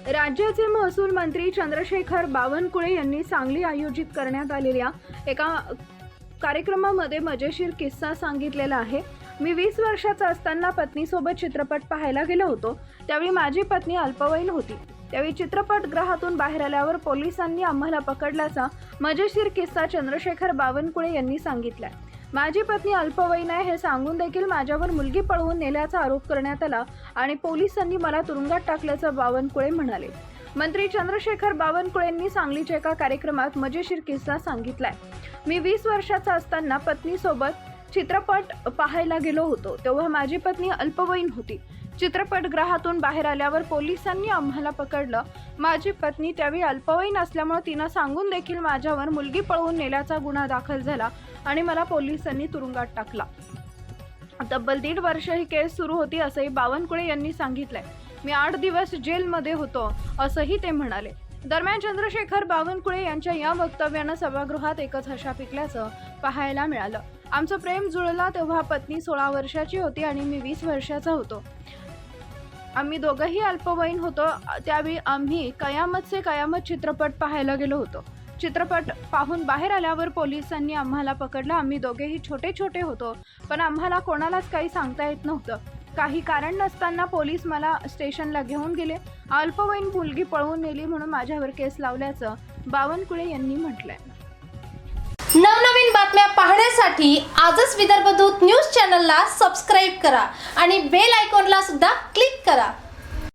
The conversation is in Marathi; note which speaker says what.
Speaker 1: राज्याचे महसूल मंत्री चंद्रशेखर बावनकुळे यांनी सांगली आयोजित करण्यात आलेल्या एका कार्यक्रमामध्ये मजेशीर किस्सा सांगितलेला आहे। मी 20 वर्षाचा असताना पत्नीसोबत चित्रपट पाहायला गेलो होतो। त्यावेळी माझी पत्नी अल्पवयीन होती। त्यावेळी चित्रपटगृहातून बाहेर आल्यावर पोलिसांनी आम्हाला पकडल्याचा मजेशीर किस्सा चंद्रशेखर बावनकुळे यांनी सांगितलाय। माझी पत्नी अल्पवयीन आहे हे सांगून देखील माझ्यावर मुलगी पळवून नेल्याचा आरोप करण्यात आला आणि पोलिसांनी मला तुरुंगात टाकल्याचं बावनकुळे म्हणाले। मंत्री चंद्रशेखर बावनकुळेंनी सांगलीच्या एका कार्यक्रमात मजेशीर किस्सा सांगितलाय। मी 20 वर्षाचा असताना पत्नीसोबत चित्रपट पाहायला गेलो होतो। तेव्हा माझी पत्नी अल्पवयीन होती। चित्रपटगृहातून बाहेर आल्यावर पोलिसांनी आम्हाला पकडलं। माझी पत्नी त्यावेळी अल्पवयीन असल्यामुळे तिनं सांगून देखील माझ्यावर मुलगी पळवून नेल्याचा गुन्हा दाखल झाला आणि मला पोलिसांनी तुरुंगात टाकला। तब्बल 1.5 वर्ष ही केस सुरू होती असंही बावनकुळे यांनी सांगितलंय। मी 8 दिवस जेलमध्ये होतो असंही ते म्हणाले। दरम्यान चंद्रशेखर बावनकुळे यांच्या या वक्तव्यानं सभागृहात एकच हशा पिकल्याचं पाहायला मिळालं। आमचं प्रेम जुळलं तेव्हा पत्नी 16 वर्षाची होती आणि मी 20 वर्षाचा होतो। आम्ही दोघंही अल्पवयीन होतो। त्यावेळी आम्ही कयामत से कयामत चित्रपट पाहायला गेलो होतो। चित्रपट पाहून बाहेर आल्यावर पोलिसांनी आम्हाला पकडलं। आम्ही दोघेही छोटे छोटे होतो, पण आम्हाला कोणालाच काही सांगता येत नव्हतं। काही कारण नसताना पोलीस मला स्टेशनला घेऊन गेले। अल्पवयीन मुलगी पळवून नेली म्हणून माझ्यावर केस लावल्याचं बावनकुळे यांनी म्हटलंय।
Speaker 2: नवनवीन बातम्या पाहण्यासाठी आजच विदर्भ दूत न्यूज चॅनलला सबस्क्राईब करा आणि बेल आयकॉनला सुद्धा क्लिक करा।